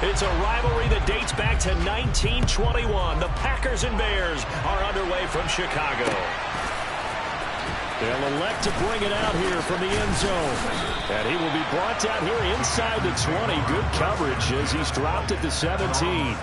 It's a rivalry that dates back to 1921. The Packers and Bears are underway from Chicago. They'll elect to bring it out here from the end zone. And he will be brought down here inside the 20. Good coverage as he's dropped at the 17.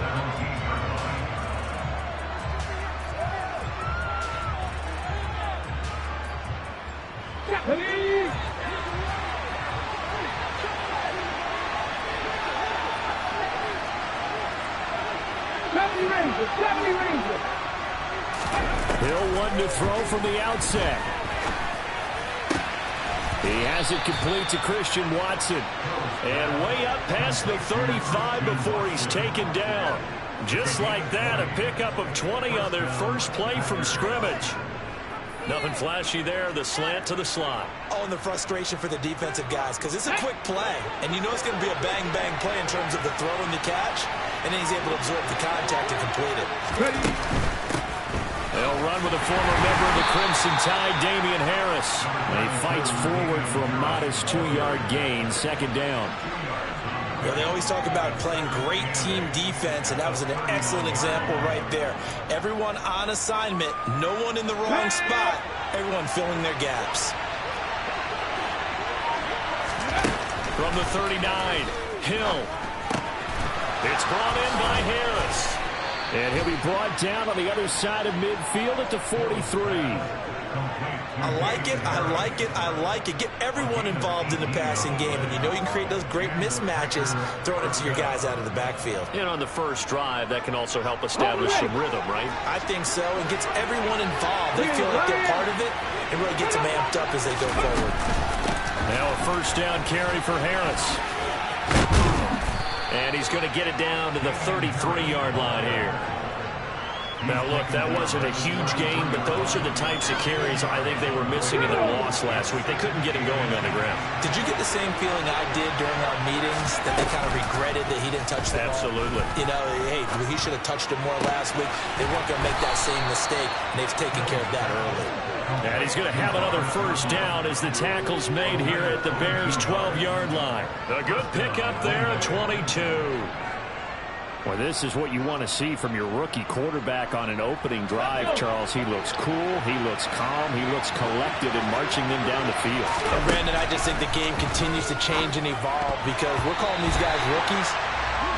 He'll want to throw from the outset. He has it complete to Christian Watson. And way up past the 35 before he's taken down. Just like that, a pickup of 20 on their first play from scrimmage. Nothing flashy there, the slant to the slot. Oh, and the frustration for the defensive guys, because it's a quick play. And you know it's going to be a bang-bang play in terms of the throw and the catch. And then he's able to absorb the contact and complete it. They'll run with a former member of the Crimson Tide, Damian Harris. And he fights forward for a modest 2-yard gain, second down. Yeah, they always talk about playing great team defense, and that was an excellent example right there. Everyone on assignment, no one in the wrong spot, everyone filling their gaps. From the 39, Hill. It's brought in by Harris. And he'll be brought down on the other side of midfield at the 43. I like it, I like it, I like it. Get everyone involved in the passing game, and you know you can create those great mismatches throwing it to your guys out of the backfield. And on the first drive, that can also help establish some rhythm, right? I think so, and gets everyone involved. They feel like they're part of it, and really gets them amped up as they go forward. Now a first down carry for Harris. And he's going to get it down to the 33-yard line here. Now, look, that wasn't a huge gain, but those are the types of carries I think they were missing in their loss last week. They couldn't get him going on the ground. Did you get the same feeling I did during our meetings, that they kind of regretted that he didn't touch the ball? Absolutely. You know, hey, he should have touched it more last week. They weren't going to make that same mistake, and they've taken care of that early. And he's going to have another first down as the tackle's made here at the Bears' 12-yard line. A good pickup there at 22. Well, this is what you want to see from your rookie quarterback on an opening drive, Charles. He looks cool, he looks calm, he looks collected in marching them down the field. And Brandon, I just think the game continues to change and evolve because we're calling these guys rookies.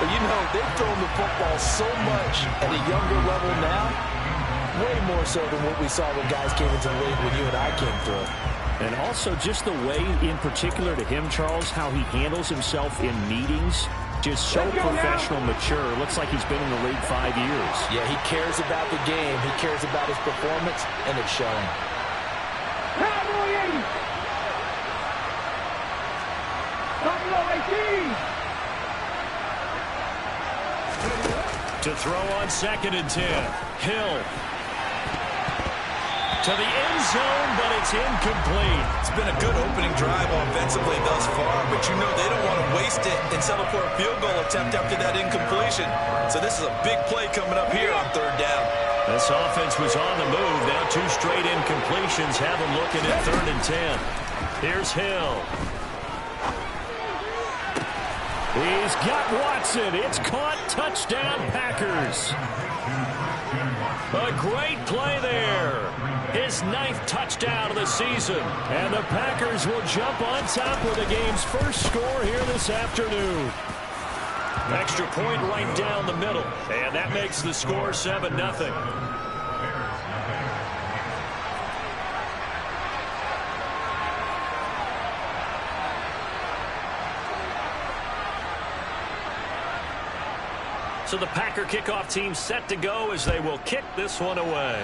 But, you know, they've thrown the football so much at a younger level now, way more so than what we saw when guys came into the league when you and I came through. And also just the way, in particular to him, Charles, how he handles himself in meetings. Just so professional, mature. Looks like he's been in the league 5 years. Yeah, he cares about the game. He cares about his performance, and it's showing. To throw on 2nd and 10. Hill. To the end zone, but it's incomplete. It's been a good opening drive offensively thus far, but you know they don't want to waste it and settle for a field goal attempt after that incompletion. So this is a big play coming up here on 3rd down. This offense was on the move. Now 2 straight incompletions have them looking at 3rd and 10. Here's Hill. He's got Watson. It's caught. Touchdown, Packers. A great play there. His 9th touchdown of the season. And the Packers will jump on top with the game's first score here this afternoon. Extra point right down the middle. And that makes the score 7-0. So the Packer kickoff team set to go as they will kick this one away.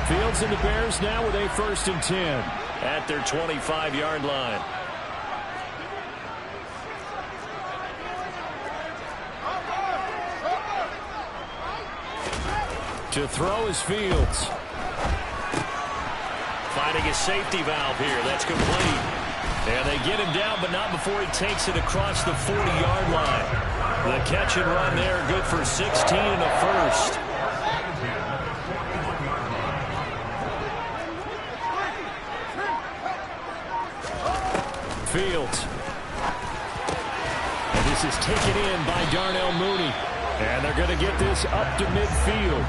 Fields and the Bears now with a 1st and 10 at their 25-yard line. To throw is Fields. finding a safety valve here. That's complete. And they get him down, but not before he takes it across the 40-yard line. The catch and run there, good for 16 and a first. Fields. And this is taken in by Darnell Mooney. And they're going to get this up to midfield.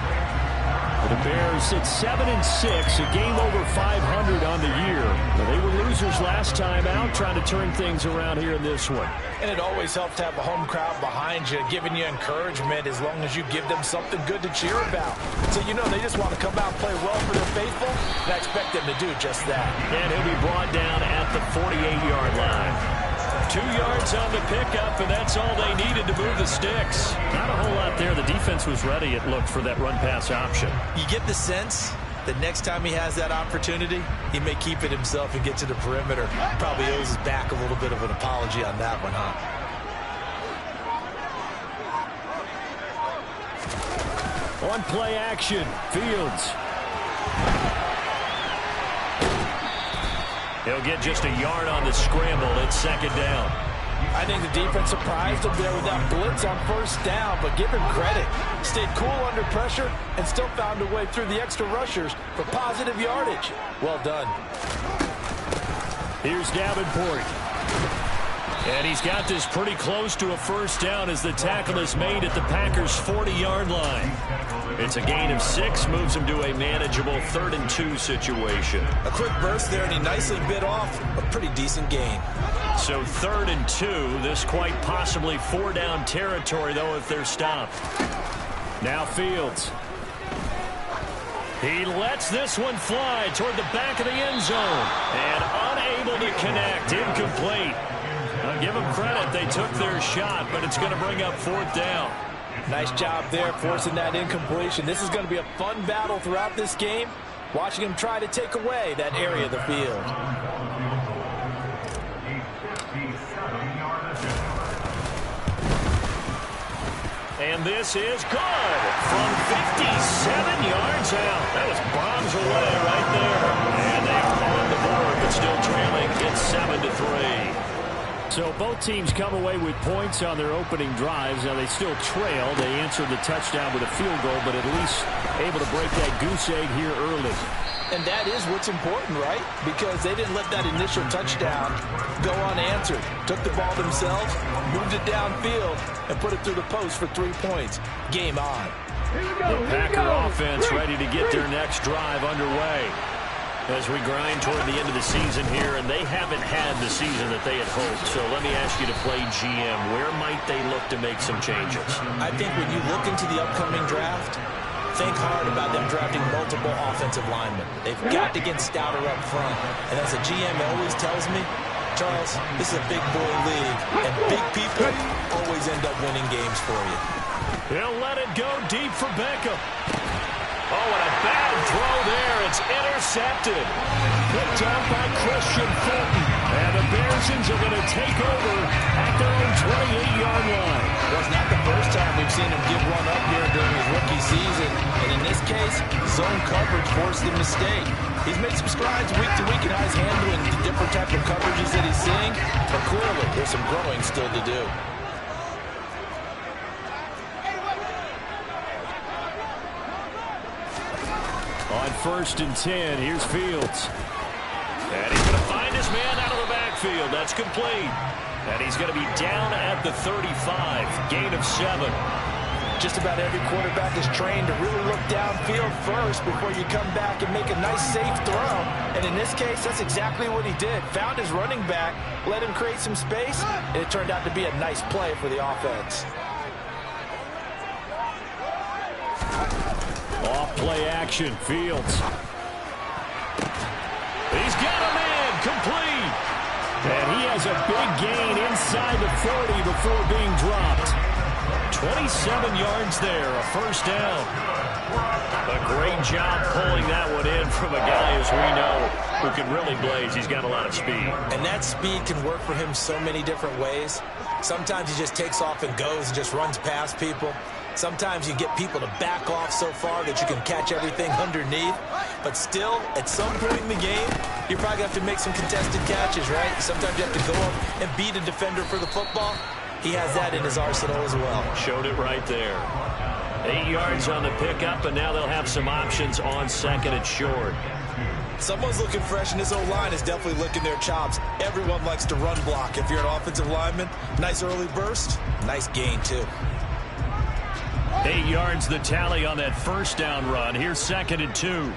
The Bears at 7-6, a game over 500 on the year. They were losers last time out, trying to turn things around here in this one. And it always helps to have a home crowd behind you, giving you encouragement as long as you give them something good to cheer about. So you know they just want to come out and play well for their faithful, and I expect them to do just that. And he'll be brought down at the 48-yard line. 2 yards on the pickup, and that's all they needed to move the sticks. Not a whole lot there. The defense was ready, it looked, for that run-pass option. You get the sense that next time he has that opportunity, he may keep it himself and get to the perimeter. Probably owes his back a little bit of an apology on that one, huh? On play action, Fields. He'll get just a yard on the scramble. It's second down. I think the defense surprised him there with that blitz on first down, but give him credit. Stayed cool under pressure and still found a way through the extra rushers for positive yardage. Well done. Here's Davenport. And he's got this pretty close to a first down as the tackle is made at the Packers' 40-yard line. It's a gain of 6, moves him to a manageable 3rd and 2 situation. A quick burst there, and he nicely bit off a pretty decent gain. So 3rd and 2, this quite possibly 4-down territory, though, if they're stopped. Now Fields. He lets this one fly toward the back of the end zone. And unable to connect, incomplete. I'll give them credit, they took their shot, but it's going to bring up 4th down. Nice job there forcing that incompletion. This is going to be a fun battle throughout this game, watching him try to take away that area of the field. And this is good from 57 yards out. That was bombs away right there. And they're on the board, but still trailing. It's 7-3. So both teams come away with points on their opening drives. Now they still trail. They answered the touchdown with a field goal, but at least able to break that goose egg here early. And that is what's important, right? Because they didn't let that initial touchdown go unanswered. Took the ball themselves, moved it downfield, and put it through the post for 3 points. Game on. The Packer offense ready to get their next drive underway as we grind toward the end of the season here, and they haven't had the season that they had hoped. So let me ask you to play GM. Where might they look to make some changes? I think when you look into the upcoming draft, think hard about them drafting multiple offensive linemen. They've got to get stouter up front. And as a GM always tells me, Charles, this is a big boy league, and big people always end up winning games for you. He'll let it go deep for Beckham. Oh, and a bad throw there. It's intercepted. Picked up by Christian Fulton. And the Bearsons are going to take over at their own 28-yard line. Well, it's not the first time we've seen him give one up here during his rookie season. And in this case, zone coverage forced the mistake. He's made some strides week to week in how he's handling the different type of coverages that he's seeing. But clearly, there's some growing still to do. On 1st and 10, here's Fields. And he's going to find his man out of the backfield. That's complete. And he's going to be down at the 35. Gain of 7. Just about every quarterback is trained to really look downfield first before you come back and make a nice, safe throw. And in this case, that's exactly what he did. Found his running back, let him create some space, and it turned out to be a nice play for the offense. Off play action, Fields. He's got him in, complete. And he has a big gain inside the 40 before being dropped. 27 yards there, a first down. A great job pulling that one in from a guy, as we know, who can really blaze. He's got a lot of speed. And that speed can work for him so many different ways. Sometimes he just takes off and goes and just runs past people. Sometimes you get people to back off so far that you can catch everything underneath. But still, at some point in the game, you probably have to make some contested catches, right? Sometimes you have to go up and beat a defender for the football. He has that in his arsenal as well. Showed it right there. 8 yards on the pickup, and now they'll have some options on second and short. Someone's looking fresh, and this O-line is definitely licking their chops. Everyone likes to run block. If you're an offensive lineman, nice early burst, nice gain too. 8 yards the tally on that first down run. Here's second and 2.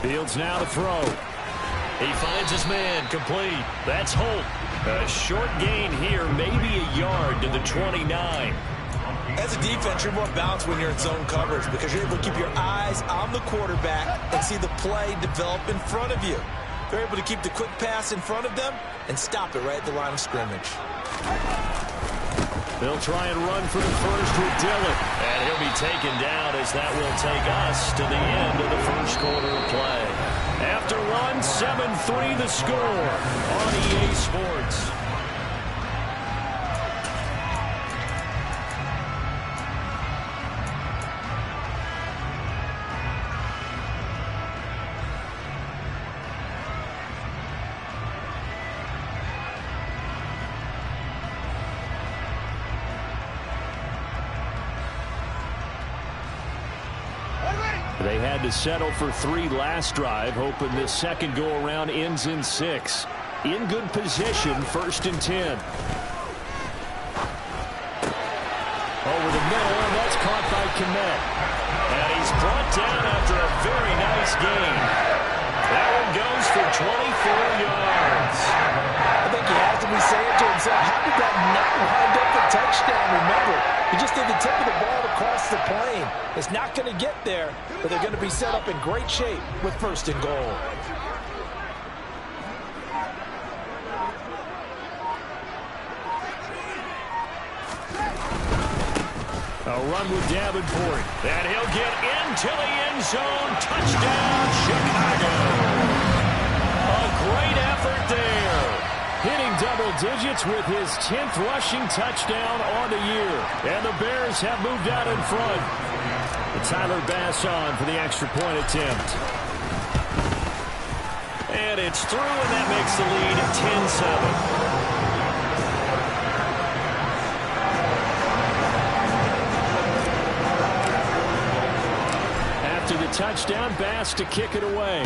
Fields now to throw. He finds his man, complete. That's Holt. A short gain here, maybe a yard to the 29. As a defense, you're more balanced when you're in zone coverage because you're able to keep your eyes on the quarterback and see the play develop in front of you. They're able to keep the quick pass in front of them and stop it right at the line of scrimmage. They'll try and run for the first with Dillon. And he'll be taken down as that will take us to the end of the first quarter of play. After one, 7-3 the score on EA Sports. They had to settle for 3 last drive, hoping this second go-around ends in 6. In good position, first and 10. Over the middle, and that's caught by Kmet. And he's brought down after a very nice gain. That one goes for 24 yards. I think he has to be saying to himself, how did that not wind up a touchdown? Remember, he just did the tip of the ball across the plane. It's not going to get there, but they're going to be set up in great shape with first and goal. A run with Davenport. And he'll get into the end zone. Touchdown, Chicago. A great effort there. Hitting double digits with his 10th rushing touchdown on the year. And the Bears have moved out in front. Tyler Bass on for the extra point attempt. And it's through, and that makes the lead 10-7. After the touchdown, Bass to kick it away.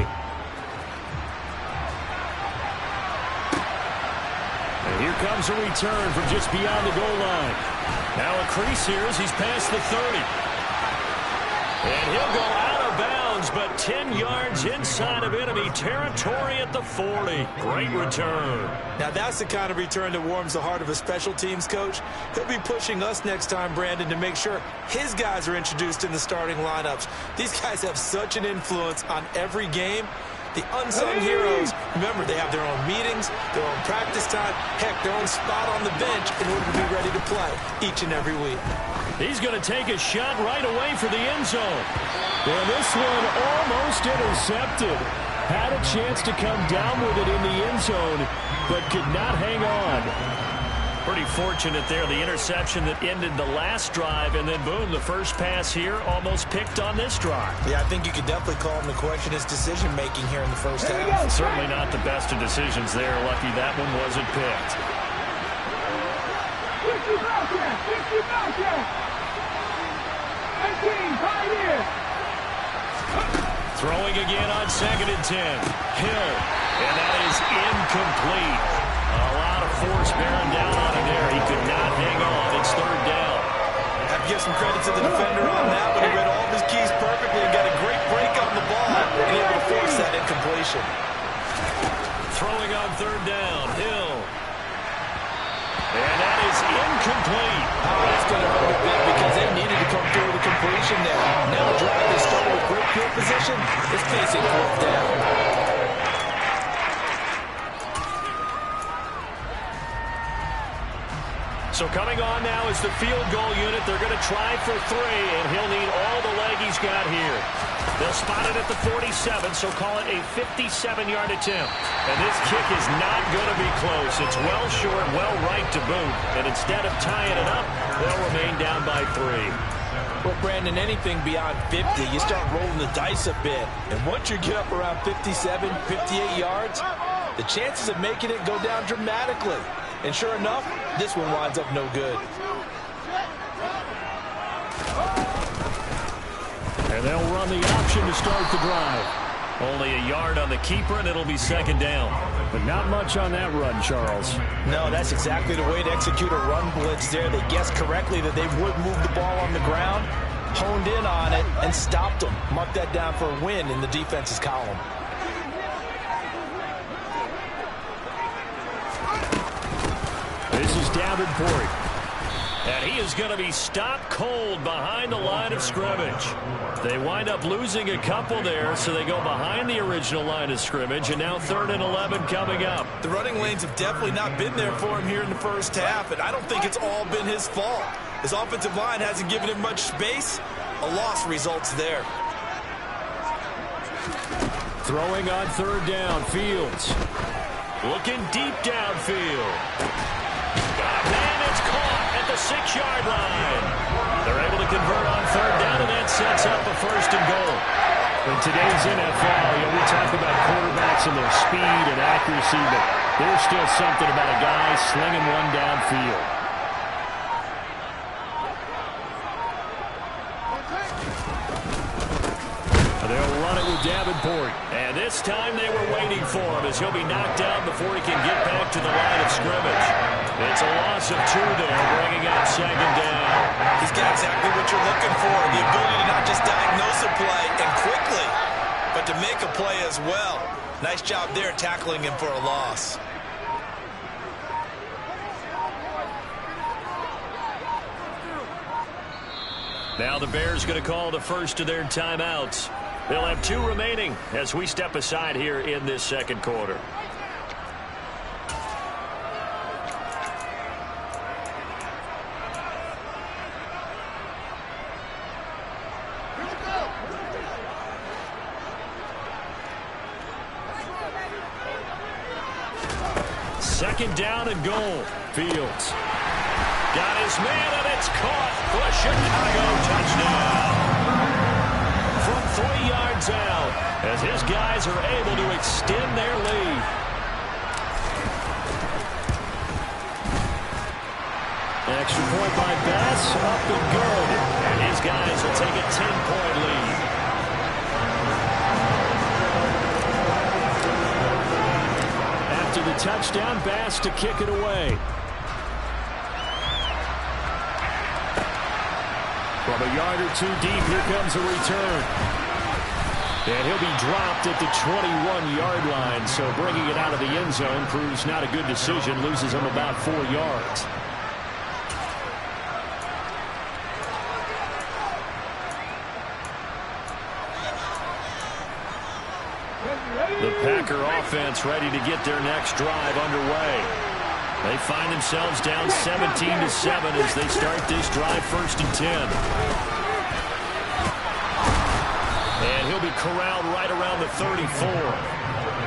And here comes a return from just beyond the goal line. Now a crease here as he's past the 30. And he'll go out of bounds, but 10 yards inside of enemy territory at the 40. Great return. Now that's the kind of return that warms the heart of a special teams coach. He'll be pushing us next time, Brandon, to make sure his guys are introduced in the starting lineups. These guys have such an influence on every game. The unsung heroes, remember, they have their own meetings, their own practice time, heck, their own spot on the bench in order to be ready to play each and every week. He's going to take a shot right away for the end zone. And this one almost intercepted. Had a chance to come down with it in the end zone, but could not hang on. Pretty fortunate there, the interception that ended the last drive, and then boom, the first pass here almost picked on this drive. Yeah, I think you could definitely call him to question his decision-making here in the first half. Certainly not the best of decisions there. Lucky that one wasn't picked. Throwing again on second and 10. Hill, and that is incomplete. A lot of force bearing down on him there. He could not hang on. It's third down. I have to give some credit to the defender on that one. He read all of his keys perfectly and got a great break on the ball and able to force that incompletion. Throwing on third down. Hill. And that is incomplete. Oh, that's going to hurt a bit because they needed to come through the completion there. Now the drive they started with great field position is facing fourth down. So coming on now is the field goal unit. They're going to try for 3, and he'll need all the leg he's got here. They'll spot it at the 47, so call it a 57-yard attempt. And this kick is not going to be close. It's well short, well right to boot. And instead of tying it up, they'll remain down by 3. Well, Brandon, anything beyond 50, you start rolling the dice a bit. And once you get up around 57, 58 yards, the chances of making it go down dramatically. And sure enough, this one winds up no good. And they'll run the option to start the drive. Only a yard on the keeper, and it'll be second down. But not much on that run, Charles. No, that's exactly the way to execute a run blitz there. They guessed correctly that they would move the ball on the ground, honed in on it, and stopped them. Mark that down for a win in the defense's column. This is Davenport. And he is going to be stopped cold behind the line of scrimmage. They wind up losing a couple there, so they go behind the original line of scrimmage, and now 3rd and 11 coming up. The running lanes have definitely not been there for him here in the first half, and I don't think it's all been his fault. His offensive line hasn't given him much space. A loss results there. Throwing on 3rd down, Fields. Looking deep downfield. And it's caught at the 6-yard line. They're able to convert on 3rd down, and that sets up a 1st and goal. In today's NFL, we talk about quarterbacks and their speed and accuracy, but there's still something about a guy slinging one downfield. They'll run it with Davenport. And this time they were waiting for him as he'll be knocked down before he can get back to the line of scrimmage. It's a loss of 2 there, bringing up 2nd down. He's got exactly what you're looking for, the ability to not just diagnose a play and quickly, but to make a play as well. Nice job there tackling him for a loss. Now the Bears going to call the first of their timeouts. They'll have 2 remaining as we step aside here in this second quarter. Second down and goal. Fields. Got his man, and it's caught for a Chicago touchdown. From 3 yards out, as his guys are able to extend their lead. Extra point by Bass, up and good. And his guys will take a 10-point lead. After the touchdown, Bass to kick it away. From a yard or 2 deep, here comes a return. And he'll be dropped at the 21-yard line, so bringing it out of the end zone proves not a good decision, loses him about 4 yards. The Packer offense ready to get their next drive underway. They find themselves down 17-7 as they start this drive 1st and 10. And he'll be corralled right around the 34.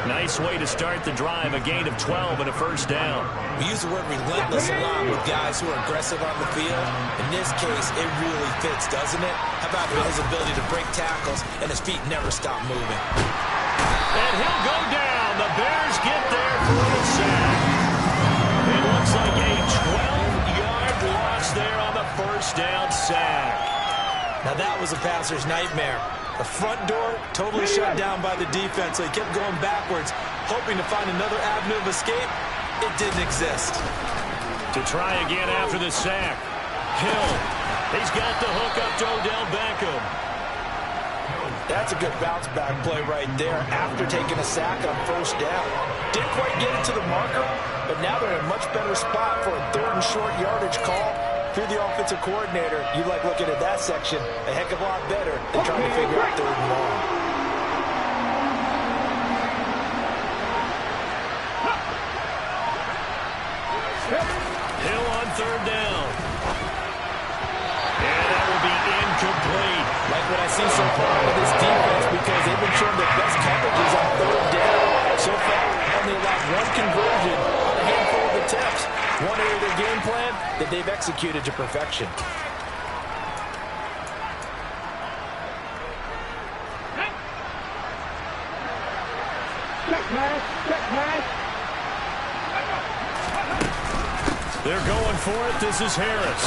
Nice way to start the drive, a gain of 12 and a 1st down. We use the word relentless a lot with guys who are aggressive on the field. In this case, it really fits, doesn't it? How about his ability to break tackles and his feet never stop moving? And he'll go down. The Bears get there for the sack. It looks like a 12-yard loss there on the 1st down sack. Now that was a passer's nightmare. The front door totally shut down by the defense, so he kept going backwards, hoping to find another avenue of escape. It didn't exist. To try again after the sack. Hill. He's got the hook up to Odell Beckham. That's a good bounce-back play right there after taking a sack on 1st down. Didn't quite get it to the marker, but now they're in a much better spot for a 3rd and short yardage call. If you're the offensive coordinator, you like looking at that section a heck of a lot better than trying to figure out 3rd and long. Hill on third down. And that will be incomplete. Like what I see so far with this defense, because they've been showing their best coverages on third down. So far, only allowed one conversion on a handful of attempts. One area of their game plan that they've executed to perfection. They're going for it. This is Harris.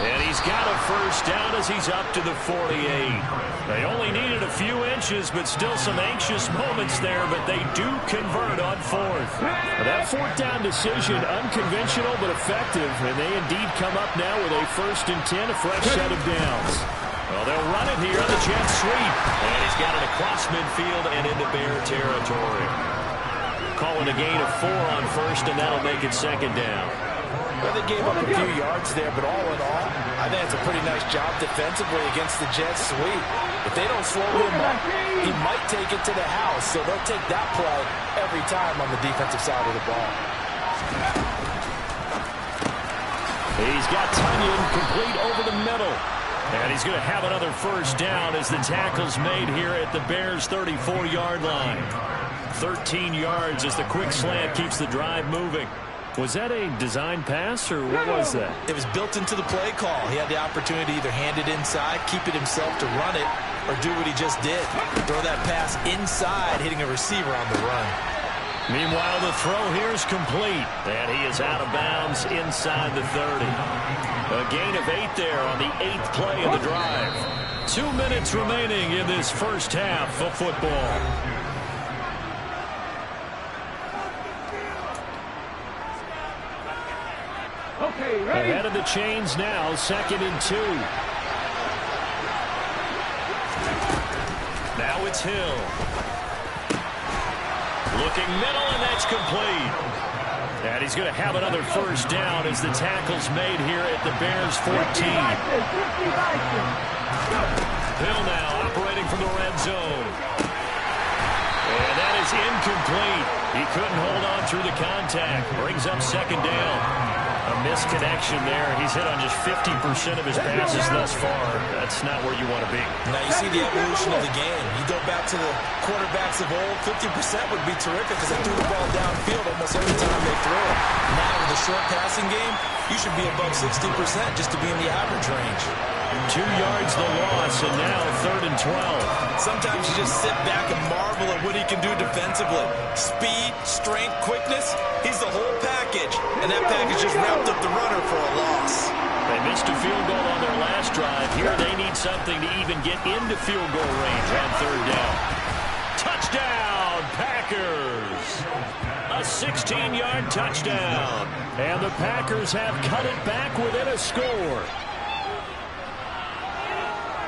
And he's got a first down as he's up to the 48. They only needed a few inches, but still some anxious moments there, but they do convert on fourth. That fourth down decision, unconventional but effective, and they indeed come up now with a 1st and 10, a fresh set of downs. Well, they'll run it here on the jet sweep. And he's got it across midfield and into Bear territory. Calling a gain of 4 on first, and that'll make it 2nd down. Well, they gave up a few yards there, but all in all, I think it's a pretty nice job defensively against the jet sweep. If they don't slow him up, he might take it to the house, so they'll take that play every time on the defensive side of the ball. He's got Tunyon complete over the middle. And he's going to have another first down as the tackle's made here at the Bears' 34-yard line. 13 yards as the quick slant keeps the drive moving. Was that a design pass, or what was that? It was built into the play call. He had the opportunity to either hand it inside, keep it himself to run it, or do what he just did. Throw that pass inside, hitting a receiver on the run. Meanwhile, the throw here is complete, and he is out of bounds inside the 30. A gain of 8 there on the 8th play of the drive. 2 minutes remaining in this first half of football. Ahead of the chains now, 2nd and 2. Now it's Hill. Looking middle, and that's complete. And he's going to have another first down as the tackle's made here at the Bears' 14. Hill now operating from the red zone. And that is incomplete. He couldn't hold on through the contact. Brings up 2nd down. A misconnection there. He's hit on just 50% of his passes thus far. That's not where you want to be. Now you see the evolution of the game. You go back to the quarterbacks of old, 50% would be terrific because they threw the ball downfield almost every time they threw it. Now with the short passing game, you should be above 60% just to be in the average range. 2 yards the loss, and now 3rd and 12. Sometimes you just sit back and marvel at what he can do defensively. Speed, strength, quickness, he's the whole package. And that package just wrapped up the runner for a loss. They missed a field goal on their last drive. Here they need something to even get into field goal range on 3rd down. Touchdown, Packers! A 16-yard touchdown. And the Packers have cut it back within a score.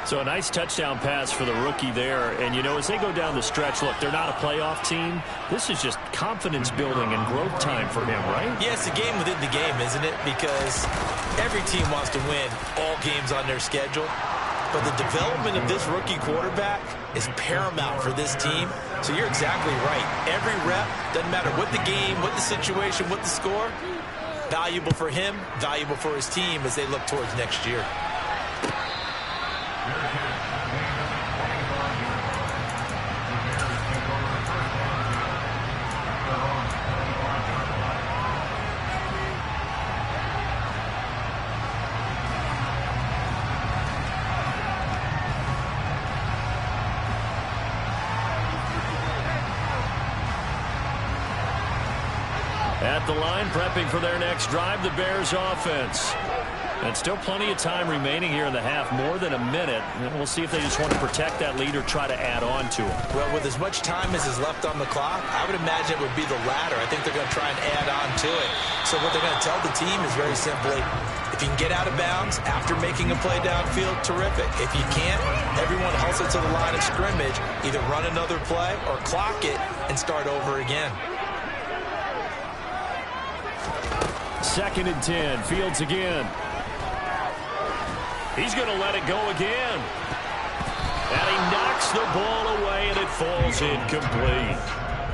So a nice touchdown pass for the rookie there. And, you know, as they go down the stretch, look, they're not a playoff team. This is just confidence building and growth time for him, right? Yeah, it's a game within the game, isn't it? Because every team wants to win all games on their schedule. But the development of this rookie quarterback is paramount for this team. So you're exactly right. Every rep, doesn't matter what the game, what the situation, what the score, valuable for him, valuable for his team as they look towards next year. At the line, prepping for their next drive, the Bears offense. And still plenty of time remaining here in the half, more than a minute. And we'll see if they just want to protect that lead or try to add on to it. Well, with as much time as is left on the clock, I would imagine it would be the latter. I think they're going to try and add on to it. So what they're going to tell the team is very simply, if you can get out of bounds after making a play downfield, terrific. If you can't, everyone hustle to the line of scrimmage, either run another play or clock it and start over again. 2nd and 10, Fields again. He's going to let it go again. And he knocks the ball away, and it falls incomplete.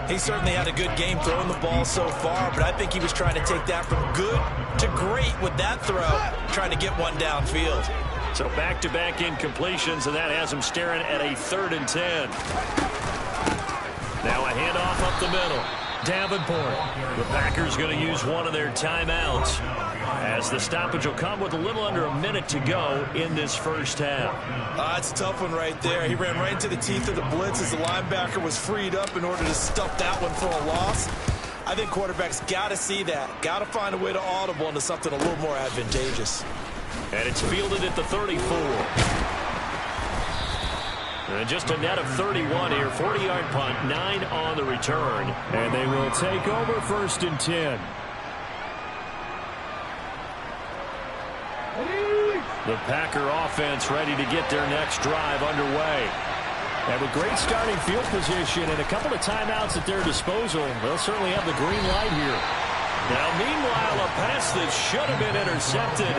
He certainly had a good game throwing the ball so far, but I think he was trying to take that from good to great with that throw, trying to get one downfield. So back-to-back incompletions, and that has him staring at a 3rd and 10. Now a handoff up the middle. Davenport. The Packers going to use one of their timeouts, as the stoppage will come with a little under a minute to go in this first half. It's a tough one right there. He ran right into the teeth of the blitz as the linebacker was freed up in order to stuff that one for a loss. I think quarterbacks got to see that. Got to find a way to audible into something a little more advantageous. And it's fielded at the 34. And just a net of 31 here. 40-yard punt, 9 on the return. And they will take over 1st and 10. The Packer offense ready to get their next drive underway. And with great starting field position and a couple of timeouts at their disposal, they'll certainly have the green light here. Now, meanwhile, a pass that should have been intercepted,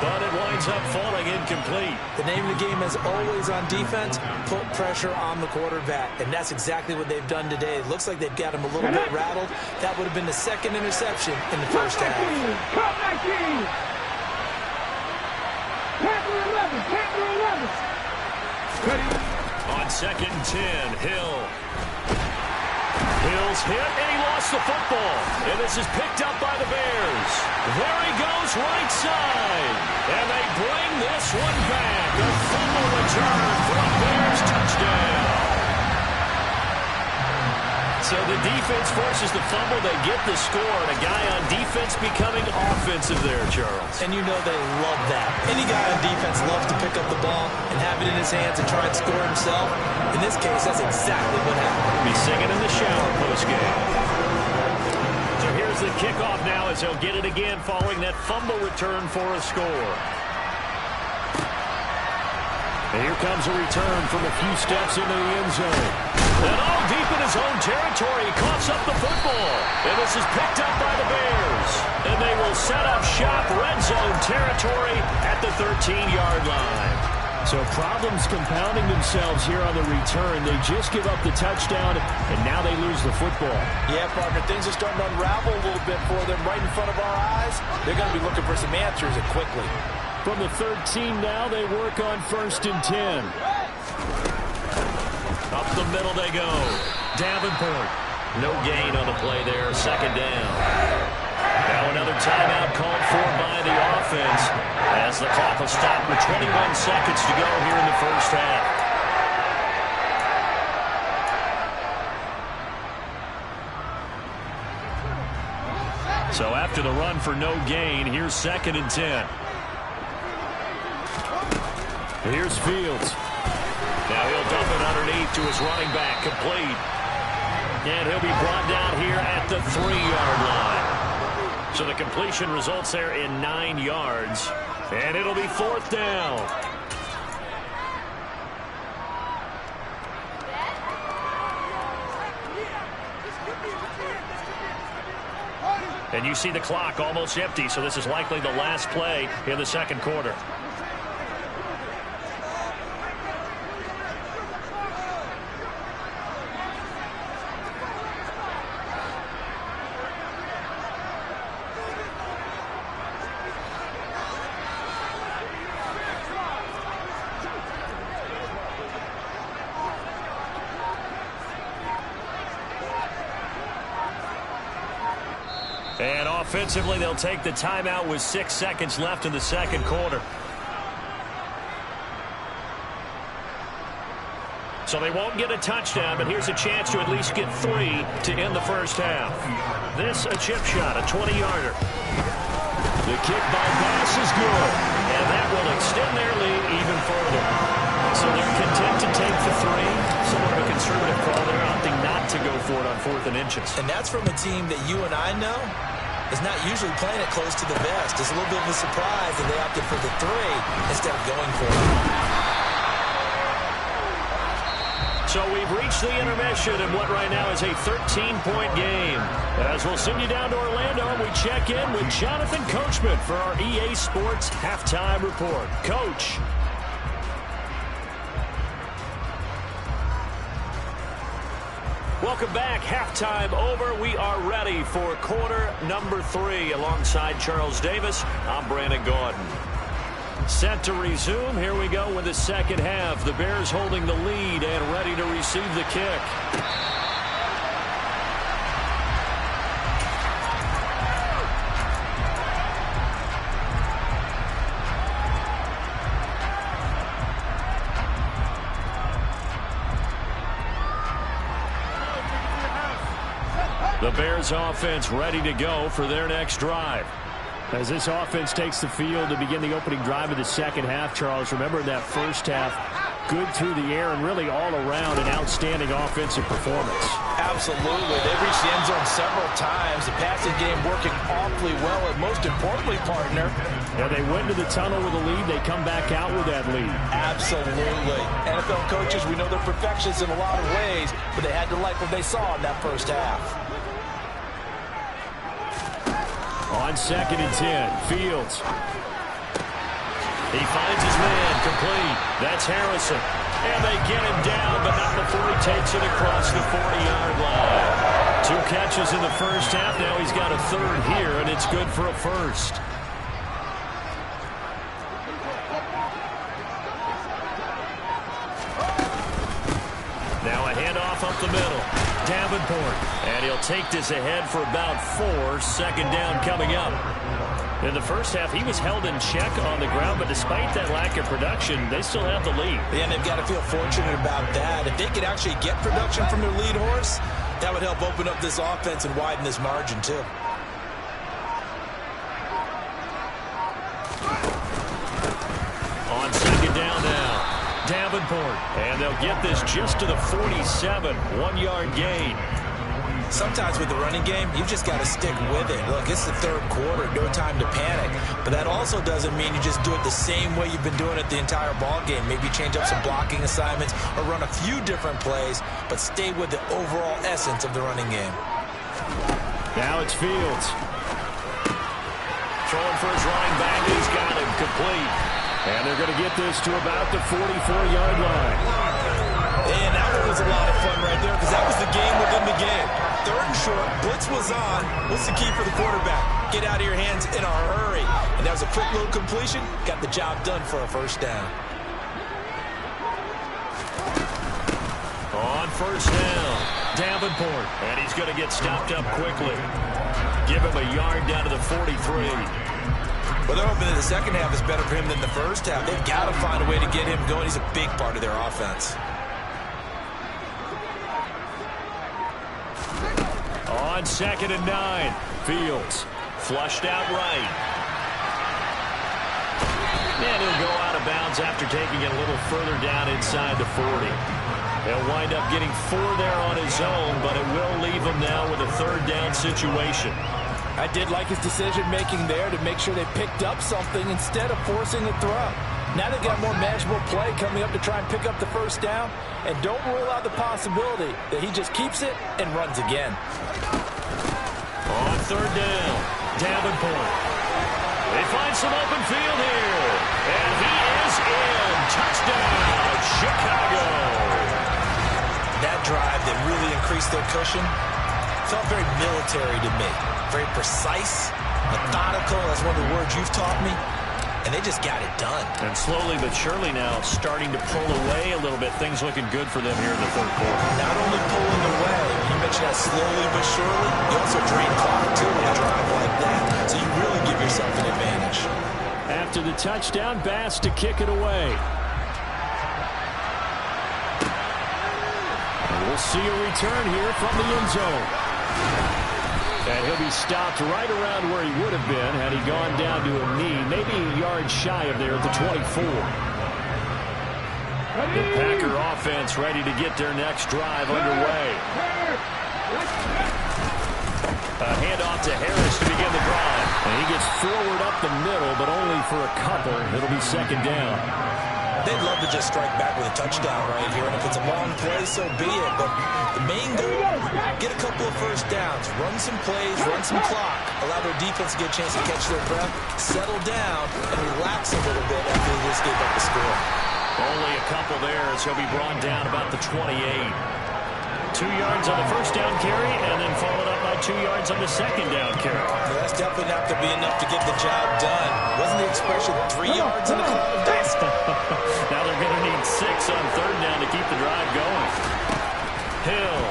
but it winds up falling incomplete. The name of the game is always on defense, put pressure on the quarterback, and that's exactly what they've done today. It looks like they've got him a little bit rattled. That would have been the 2nd interception in the first half. On 2nd and 10, Hill. Hill's hit, and he lost the football. And this is picked up by the Bears. There he goes, right side. And they bring this one back. A fumble return for a Bears touchdown. So the defense forces the fumble. They get the score. And a guy on defense becoming offensive there, Charles. And you know they love that. Any guy on defense loves to pick up the ball and have it in his hands and try and score himself. In this case, that's exactly what happened. Be singing in the shower post-game. So here's the kickoff now as he'll get it again following that fumble return for a score. And here comes a return from a few steps into the end zone. And all deep in his own territory, he coughs up the football. And this is picked up by the Bears. And they will set up shop, red zone territory at the 13-yard line. So problems compounding themselves here on the return. They just give up the touchdown, and now they lose the football. Yeah, partner, things are starting to unravel a little bit for them right in front of our eyes. They're going to be looking for some answers, and quickly. From the 13 now, they work on 1st and 10. Up the middle they go. Davenport. No gain on the play there. 2nd down. Now another timeout called for by the offense as the clock will stop with 21 seconds to go here in the first half. So after the run for no gain, here's 2nd and 10. Here's Fields. Now he'll dump it underneath to his running back, complete. And he'll be brought down here at the 3-yard line. So the completion results there in 9 yards. And it'll be 4th down. And you see the clock almost empty, so this is likely the last play in the 2nd quarter. And offensively, they'll take the timeout with 6 seconds left in the 2nd quarter. So they won't get a touchdown, but here's a chance to at least get 3 to end the first half. This, a chip shot, a 20-yarder. The kick by pass is good, and that will extend their lead even further. So they're content to take the 3. Somewhat of a conservative call there, opting not to go for it on 4th and inches. And that's from a team that you and I know is not usually playing it close to the vest. It's a little bit of a surprise that they opted for the 3 instead of going for it. So we've reached the intermission in what right now is a 13-point game. As we'll send you down to Orlando, we check in with Jonathan Coachman for our EA Sports Halftime Report. Coach. Welcome back. Halftime over. We are ready for quarter number 3. Alongside Charles Davis, I'm Brandon Gaudin. Set to resume. Here we go with the second half. The Bears holding the lead and ready to receive the kick. The Bears offense ready to go for their next drive. As this offense takes the field to begin the opening drive of the second half, Charles, remember that first half, good through the air and really all around an outstanding offensive performance. Absolutely. They've reached the end zone several times. The passing game working awfully well, and most importantly, partner. Yeah, they went to the tunnel with a lead. They come back out with that lead. Absolutely. NFL coaches, we know they're perfectionists in a lot of ways, but they had to like what they saw in that first half. On 2nd and 10, Fields. He finds his man, complete. That's Harrison. And they get him down, but not before he takes it across the 40-yard line. 2 catches in the first half. Now he's got a third here, and it's good for a first. Now a handoff up the middle. Davenport. And he'll take this ahead for about 4. Second down coming up. In the first half, he was held in check on the ground, but despite that lack of production, they still have the lead. Yeah, and they've got to feel fortunate about that. If they could actually get production from their lead horse, that would help open up this offense and widen this margin, too. On second down now, Davenport. And they'll get this just to the 47, 1-yard gain. Sometimes with the running game, you just got to stick with it. Look, it's the third quarter, no time to panic. But that also doesn't mean you just do it the same way you've been doing it the entire ball game. Maybe change up some blocking assignments or run a few different plays, but stay with the overall essence of the running game. Now it's Fields. Throwing for his running back. He's got him complete. And they're going to get this to about the 44-yard line. And that one was a lot of fun right there because that was the game within the game. 3rd and short, blitz was on. What's the key for the quarterback? Get out of your hands in a hurry. And that was a quick little completion. Got the job done for a first down. On first down, Davenport. And he's going to get stopped up quickly. Give him a yard down to the 43. Well, they're hoping that the second half is better for him than the first half. They've got to find a way to get him going. He's a big part of their offense. On 2nd and 9, Fields flushed out right. And he'll go out of bounds after taking it a little further down inside the 40. He'll wind up getting 4 there on his own, but it will leave him now with a 3rd down situation. I did like his decision-making there to make sure they picked up something instead of forcing a throw. Now they've got more manageable play coming up to try and pick up the first down. And don't rule out the possibility that he just keeps it and runs again. On 3rd down, Davenport. They find some open field here. And he is in. Touchdown, Chicago. That drive that really increased their cushion felt very military to me. Very precise, methodical. That's one of the words you've taught me. And they just got it done. And slowly but surely now starting to pull away a little bit. Things looking good for them here in the 3rd quarter. Not only pulling away, you mentioned that slowly but surely, you also drain clock too when you drive like that. So you really give yourself an advantage. After the touchdown, Bass to kick it away. And we'll see a return here from the end zone. And he'll be stopped right around where he would have been had he gone down to a knee, maybe a yard shy of there at the 24. The Packer offense ready to get their next drive underway. A handoff to Harris to begin the drive. And he gets forward up the middle, but only for a couple. It'll be 2nd down. They'd love to just strike back with a touchdown right here, and if it's a long play, so be it. But the main goal, get a couple of first downs, run some plays, run some clock, allow their defense to get a chance to catch their breath, settle down, and relax a little bit after they just gave up the score. Only a couple there, so he'll be brought down about the 28. 2 2 yards on the first down carry, and then followed up by 2 yards on the second down carry. Well, that's definitely not going to be enough to get the job done. Wasn't the expression 3 yards in the cloud of dust? Now they're going to need 6 on third down to keep the drive going. Hill.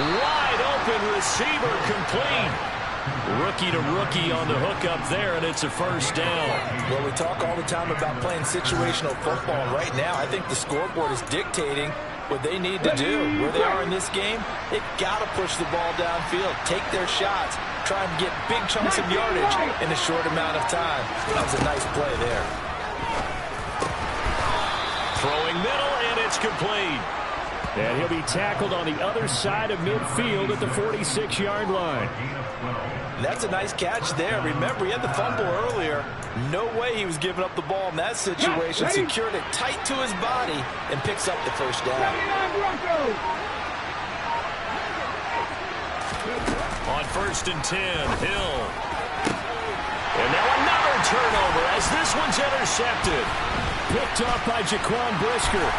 Wide open receiver, complete. Rookie to rookie on the hook up there, and it's a first down. Well, we talk all the time about playing situational football. Right now, I think the scoreboard is dictating what they need to do. Where they are in this game, they've got to push the ball downfield, take their shots, try and get big chunks of yardage in a short amount of time. That was a nice play there. Throwing middle, and it's complete. And he'll be tackled on the other side of midfield at the 46-yard line. That's a nice catch there. Remember, he had the fumble earlier. No way he was giving up the ball in that situation. Secured it tight to his body and picks up the first down. On 1st and 10, Hill. And now another turnover as this one's intercepted. Picked up by Jaquan Brisker.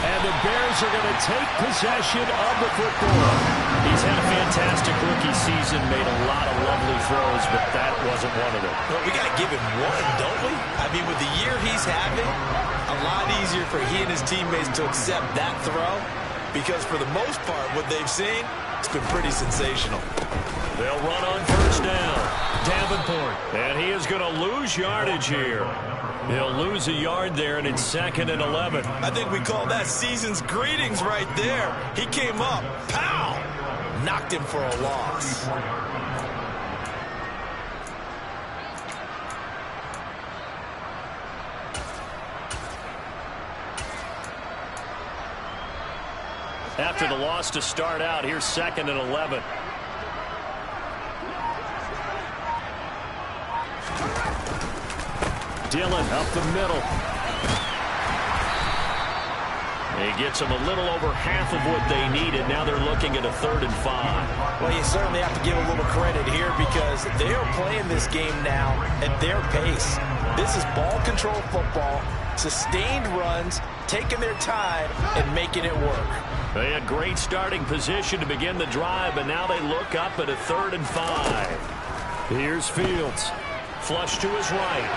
And the Bears are going to take possession of the football. He's had a fantastic rookie season, made a lot of lovely throws, but that wasn't one of them. Well, we got to give him one, don't we? I mean, with the year he's having, a lot easier for he and his teammates to accept that throw, because for the most part, what they've seen, it's been pretty sensational. They'll run on first down. Davenport. And he is going to lose yardage here. He'll lose a yard there, and it's 2nd and 11. I think we call that season's greetings right there. He came up, pow! Knocked him for a loss. After the loss to start out, here's 2nd and 11. Dillon up the middle. He gets them a little over half of what they needed. Now they're looking at a 3rd and 5. Well, you certainly have to give a little credit here because they are playing this game now at their pace. This is ball control football, sustained runs, taking their time and making it work. They had great starting position to begin the drive, but now they look up at a 3rd and 5. Here's Fields. Flush to his right.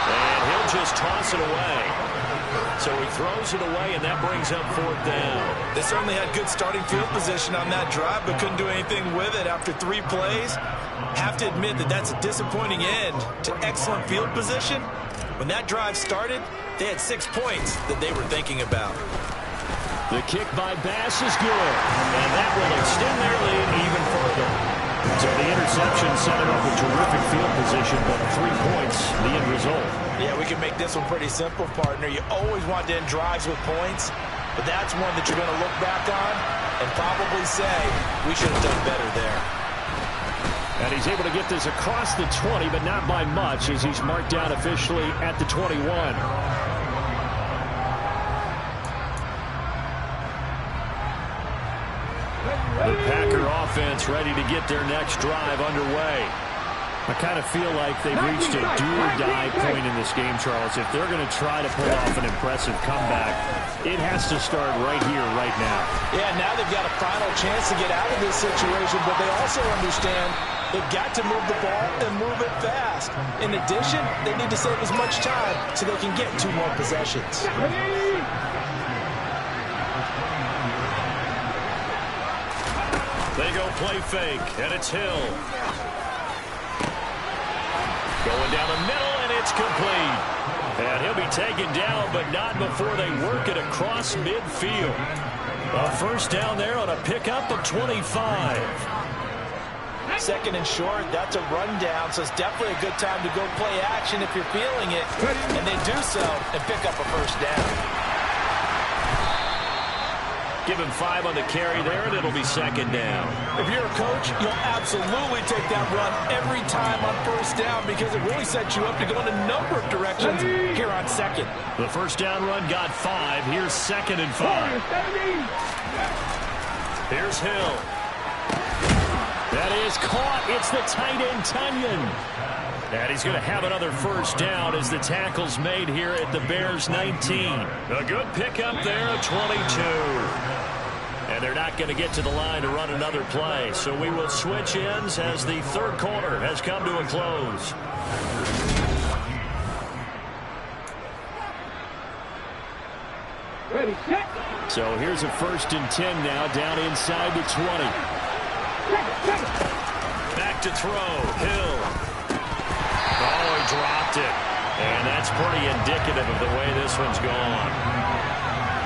And he'll just toss it away. So he throws it away, and that brings up 4th down. They certainly had good starting field position on that drive, but couldn't do anything with it after 3 plays. Have to admit that that's a disappointing end to excellent field position. When that drive started, they had 6 points that they were thinking about. The kick by Bass is good, and that will extend their lead even further. So the interception set him up with terrific field position, but 3 points, the end result. Yeah, we can make this one pretty simple, partner. You always want to end drives with points, but that's one that you're going to look back on and probably say, we should have done better there. And he's able to get this across the 20, but not by much, as he's marked down officially at the 21. The Packer offense ready to get their next drive underway. I kind of feel like they've reached a do-or-die point in this game, Charles. If they're going to try to pull off an impressive comeback, it has to start right here, right now. Yeah, now they've got a final chance to get out of this situation, but they also understand they've got to move the ball and move it fast. In addition, they need to save as much time so they can get 2 more possessions. They go play fake, and it's Hill. Going down the middle, and it's complete. And he'll be taken down, but not before they work it across midfield. A first down there on a pickup of 25. 2nd and short, that's a rundown, so it's definitely a good time to go play action if you're feeling it. And they do so and pick up a first down. Give him 5 on the carry there, and it'll be 2nd down. If you're a coach, you'll absolutely take that run every time on first down because it really sets you up to go in a number of directions here on 2nd. The first down run got 5. Here's 2nd and 5. Here's Hill. That is caught. It's the tight end, Tunyon. And he's going to have another first down as the tackle's made here at the Bears 19. A good pickup there, 22. And they're not going to get to the line to run another play. So we will switch ends as the third quarter has come to a close. Ready, set. So here's a 1st and 10 now, down inside the 20. Back to throw, Hill. Oh, he dropped it. And that's pretty indicative of the way this one's gone.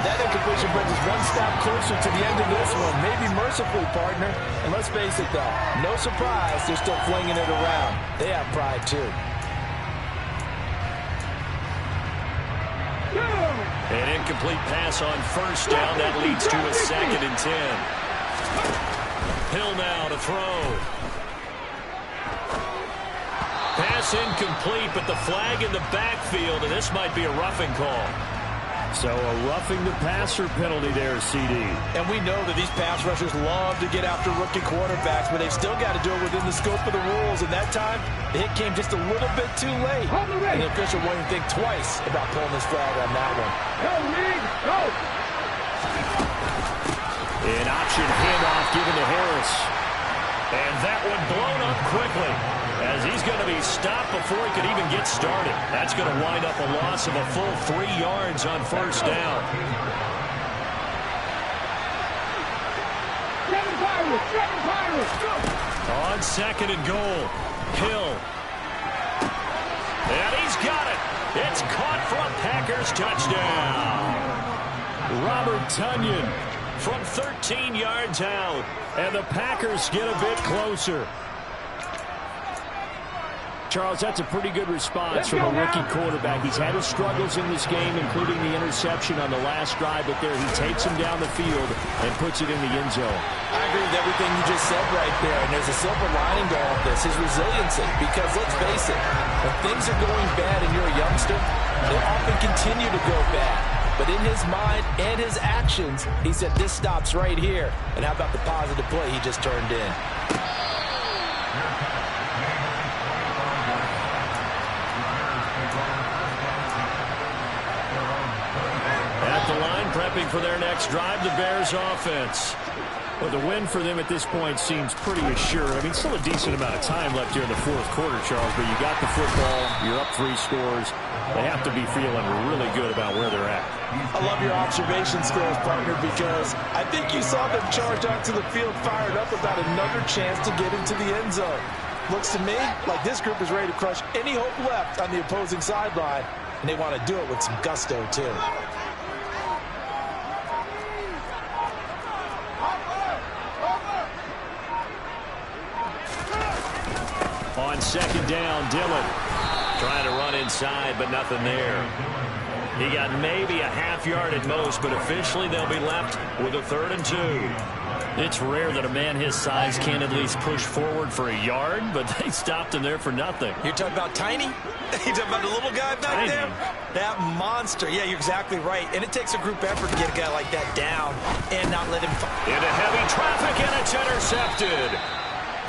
That incompletion brings us one step closer to the end of this one. Maybe mercifully, partner. And let's face it, though, no surprise, they're still flinging it around. They have pride, too. An incomplete pass on first down. That leads to a 2nd and 10. Hill now to throw. Pass incomplete, but the flag in the backfield, and this might be a roughing call. So a roughing the passer penalty there, CD. And we know that these pass rushers love to get after rookie quarterbacks, but they've still got to do it within the scope of the rules. And that time, the hit came just a little bit too late. And the official wouldn't think twice about pulling this flag on that one. Go, Reed, go! An option handoff given to Harris. And that one blown up quickly, as he's going to be stopped before he could even get started. That's going to wind up a loss of a full 3 yards on first down. On 2nd and goal, Hill. And he's got it. It's caught for a Packers touchdown. Robert Tunyon from 13 yards out. And the Packers get a bit closer. Charles, that's a pretty good response from a rookie quarterback. He's had his struggles in this game, including the interception on the last drive, but there he takes him down the field and puts it in the end zone. I agree with everything you just said right there, and there's a silver lining to all of this, his resiliency. Because let's face it, when things are going bad and you're a youngster, they often continue to go bad. But in his mind and his actions, he said, this stops right here. And how about the positive play he just turned in? At the line, prepping for their next drive, the Bears offense. Well, the win for them at this point seems pretty assured. I mean, still a decent amount of time left here in the 4th quarter, Charles, but you got the football, you're up 3 scores. They have to be feeling really good about where they're at. I love your observation skills, partner, because I think you saw them charge onto the field fired up about another chance to get into the end zone. Looks to me like this group is ready to crush any hope left on the opposing sideline, and they want to do it with some gusto, too. On 2nd down, Dillon trying to run inside, but nothing there. He got maybe a half yard at most, but officially they'll be left with a 3rd and 2. It's rare that a man his size can't at least push forward for a yard, but they stopped him there for nothing. You're talking about Tiny? You're talking about the little guy back there? That monster. Yeah, you're exactly right. And it takes a group effort to get a guy like that down and not let him... Into heavy traffic, and it's intercepted.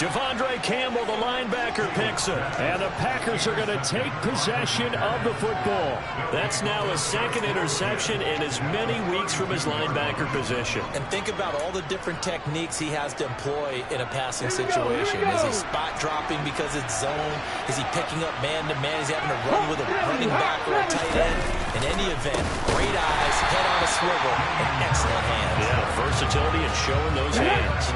Devondre Campbell, the linebacker, picks it. And the Packers are going to take possession of the football. That's now a 2nd interception in as many weeks from his linebacker position. And think about all the different techniques he has to employ in a passing situation. Is he spot dropping because it's zone? Is he picking up man-to-man? Is he having to run with a running back or a tight end? In any event, great eyes, head on a swivel, and excellent hands. Yeah, versatility and showing those hands.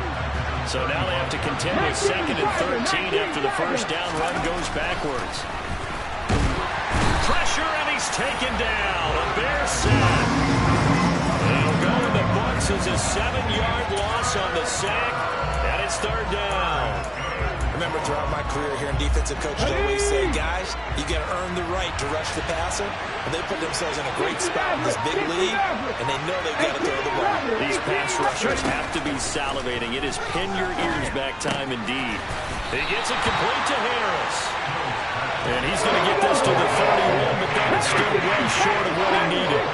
So now they have to contend with 2nd and 13 after the first down run goes backwards. Pressure, and he's taken down. A Bear sack. It'll go in the books as a 7-yard loss on the sack, and it's 3rd down. Remember, throughout my career here in defensive coach, I always say, guys, you got to earn the right to rush the passer. And they put themselves in a great spot in this big league, and they know they've got to throw the ball. These pass rushers have to be salivating. It is pin your ears back time indeed. He gets it complete to Harris. And he's going to get this to the 31, but that is still well short of what he needed.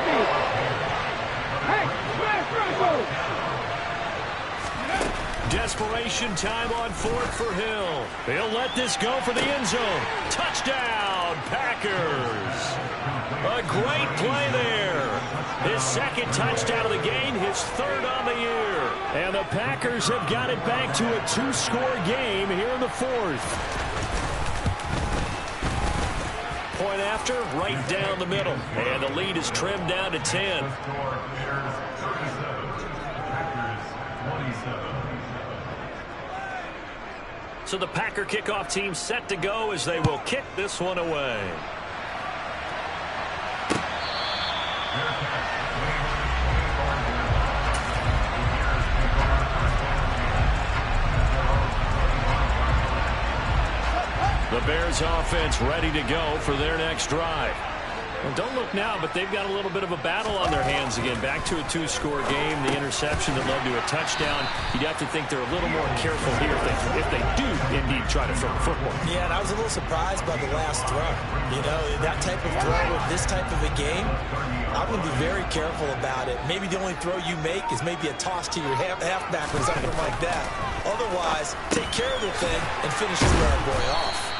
Desperation time on fourth for Hill. He'll let this go for the end zone. Touchdown, Packers. A great play there. His second touchdown of the game, his third on the year. And the Packers have got it back to a 2-score game here in the fourth. Point after, right down the middle. And the lead is trimmed down to 10. So the Packer kickoff team set to go as they will kick this one away. The Bears offense ready to go for their next drive. Well, don't look now, but they've got a little bit of a battle on their hands again. Back to a 2-score game. The interception that led to a touchdown. You'd have to think they're a little more careful here if they do indeed try to throw the football. Yeah, and I was a little surprised by the last throw. You know, that type of throw in this type of a game, I'm going to be very careful about it. Maybe the only throw you make is maybe a toss to your halfback or something like that. Otherwise, take care of the thing and finish your bad boy off.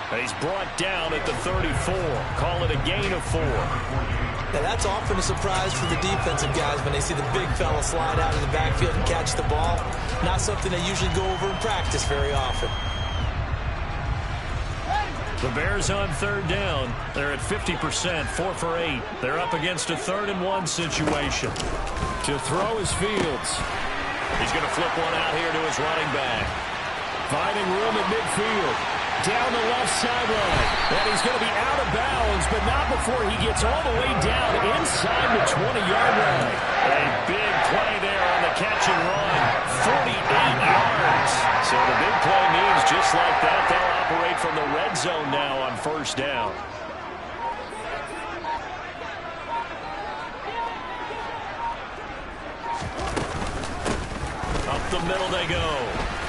And he's brought down at the 34. Call it a gain of 4. Now that's often a surprise for the defensive guys when they see the big fella slide out of the backfield and catch the ball. Not something they usually go over in practice very often. The Bears on third down. They're at 50%, 4 for 8. They're up against a 3rd-and-1 situation. To throw is Fields. He's going to flip one out here to his running back. Finding room at midfield. Down the left sideline. And he's going to be out of bounds, but not before he gets all the way down inside the 20-yard line. A big play there on the catch and run. 48 yards. So the big play means just like that, they'll operate from the red zone now on first down. Up the middle they go.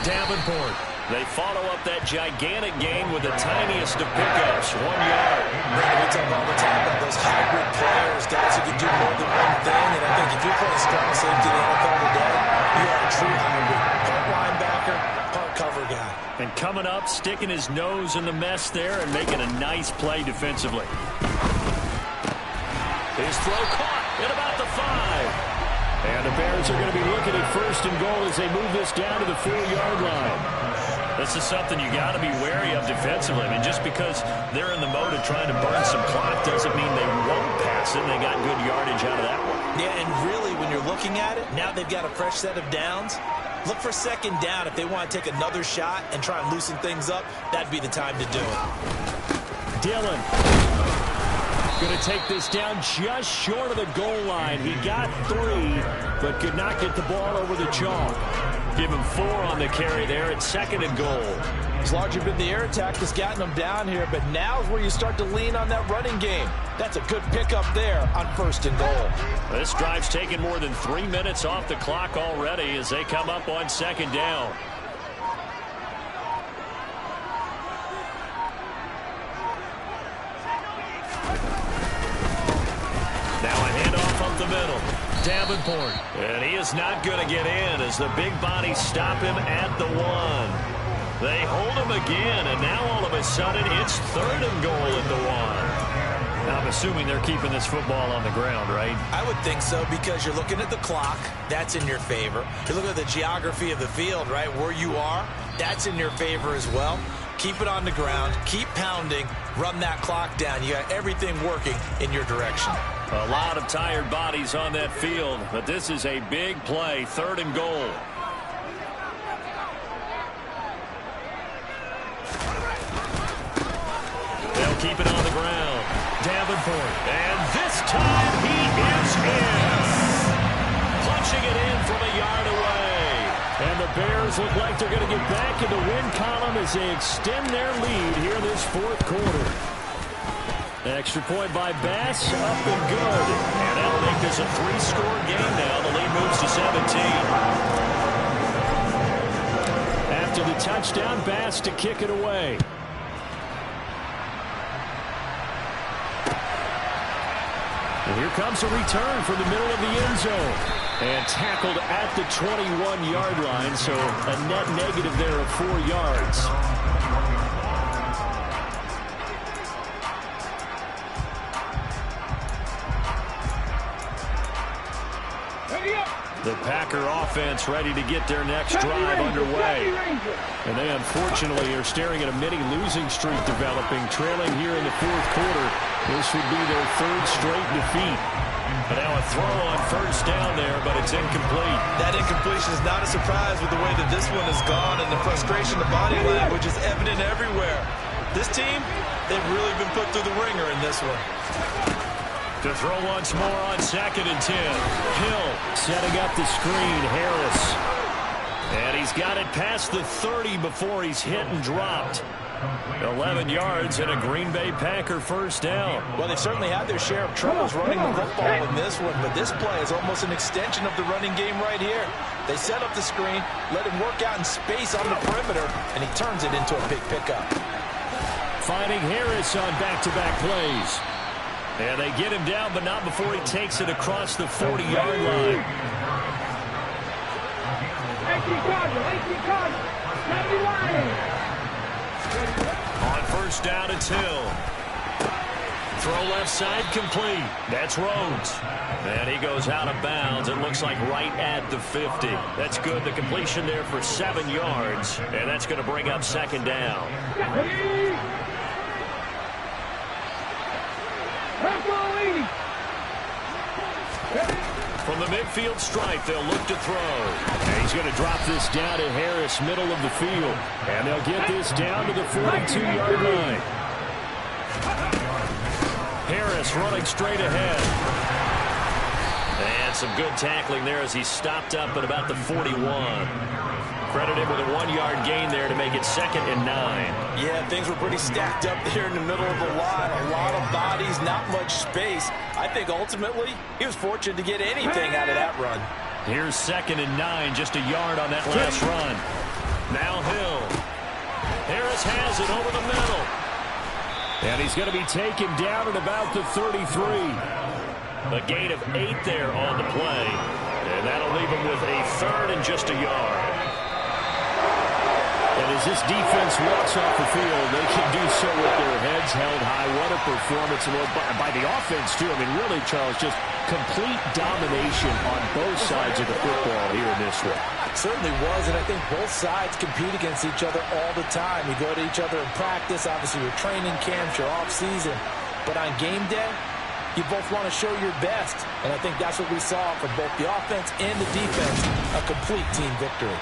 Davenport. They follow up that gigantic gain with the tiniest of pickups, 1 yard. We talk all the time about those hybrid players, guys who can do more than one thing. And I think if you're playing strong safety in the NFL today, you are a true hybrid. Part linebacker, part cover guy. And coming up, sticking his nose in the mess there and making a nice play defensively. His throw caught at about the 5. And the Bears are going to be looking at 1st and goal as they move this down to the 4-yard line. This is something you got to be wary of defensively. I mean, just because they're in the mode of trying to burn some clock doesn't mean they won't pass it. They got good yardage out of that one. Yeah, and really, when you're looking at it, now they've got a fresh set of downs. Look for 2nd down. If they want to take another shot and try and loosen things up, that'd be the time to do it. Dillon going to take this down just short of the goal line. He got 3, but could not get the ball over the chalk. Give him 4 on the carry there at 2nd and goal. It's largely been the air attack that's gotten them down here, but now is where you start to lean on that running game. That's a good pickup there on 1st and goal. This drive's taken more than 3 minutes off the clock already as they come up on 2nd down. Now a handoff up the middle. Davenport. And he is not going to get in as the big bodies stop him at the 1. They hold him again, and now all of a sudden it's 3rd and goal at the 1. Now I'm assuming they're keeping this football on the ground, right? I would think so, because you're looking at the clock. That's in your favor. You look at the geography of the field, right, where you are. That's in your favor as well. Keep it on the ground. Keep pounding. Run that clock down. You got everything working in your direction. A lot of tired bodies on that field, but this is a big play, 3rd and goal. They'll keep it on the ground. Davenport, and this time he is in. Punching it in from a yard away. And the Bears look like they're going to get back in the win column as they extend their lead here in this 4th quarter. Extra point by Bass, up and good. And that'll make this a 3-score game now. The lead moves to 17. After the touchdown, Bass to kick it away. And here comes a return from the middle of the end zone. And tackled at the 21-yard line, so a net negative there of 4 yards. The Packer offense ready to get their next drive underway. And they unfortunately are staring at a mini losing streak developing, trailing here in the 4th quarter. This would be their 3rd straight defeat. And now a throw on first down there, but it's incomplete. That incompletion is not a surprise with the way that this one has gone, and the frustration, the body language is evident everywhere. This team, they've really been put through the ringer in this one. To throw once more on 2nd and 10. Hill setting up the screen. Harris. And he's got it past the 30 before he's hit and dropped. 11 yards and a Green Bay Packer first down. Well, they've certainly had their share of troubles running the football in this one, but this play is almost an extension of the running game right here. They set up the screen, let him work out in space on the perimeter, and he turns it into a big pickup. Finding Harris on back-to-back plays. And they get him down, but not before he takes it across the 40-yard line. On first down, it's Hill. Throw left side complete. That's Rhodes. And he goes out of bounds. It looks like right at the 50. That's good. The completion there for 7 yards. And that's going to bring up 2nd down. From the midfield stripe, they'll look to throw. And he's going to drop this down to Harris, middle of the field. And they'll get this down to the 42-yard line. Harris running straight ahead. And some good tackling there as he stopped up at about the 41. Credited with a 1-yard gain there to make it 2nd and 9. Yeah, things were pretty stacked up there in the middle of the line. A lot of bodies, not much space. I think ultimately he was fortunate to get anything out of that run. Here's 2nd and 9, just a yard on that last run. Now Hill. Harris has it over the middle. And he's going to be taken down at about the 33. A gain of 8 there on the play. And that'll leave him with a 3rd and just a yard. And as this defense walks off the field, they can do so with their heads held high. What a performance by the offense, too. I mean, really, Charles, just complete domination on both sides of the football here in this one. It certainly was, and I think both sides compete against each other all the time. You go to each other in practice, obviously your training camps, your off-season. But on game day, you both want to show your best. And I think that's what we saw from both the offense and the defense, a complete team victory.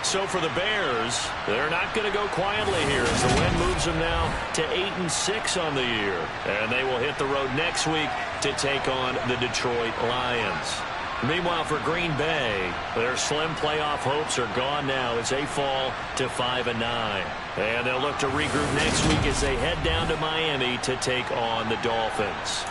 So for the Bears, they're not going to go quietly here as the win moves them now to 8-6 on the year. And they will hit the road next week to take on the Detroit Lions. Meanwhile, for Green Bay, their slim playoff hopes are gone now as they fall to 5-9. And they'll look to regroup next week as they head down to Miami to take on the Dolphins.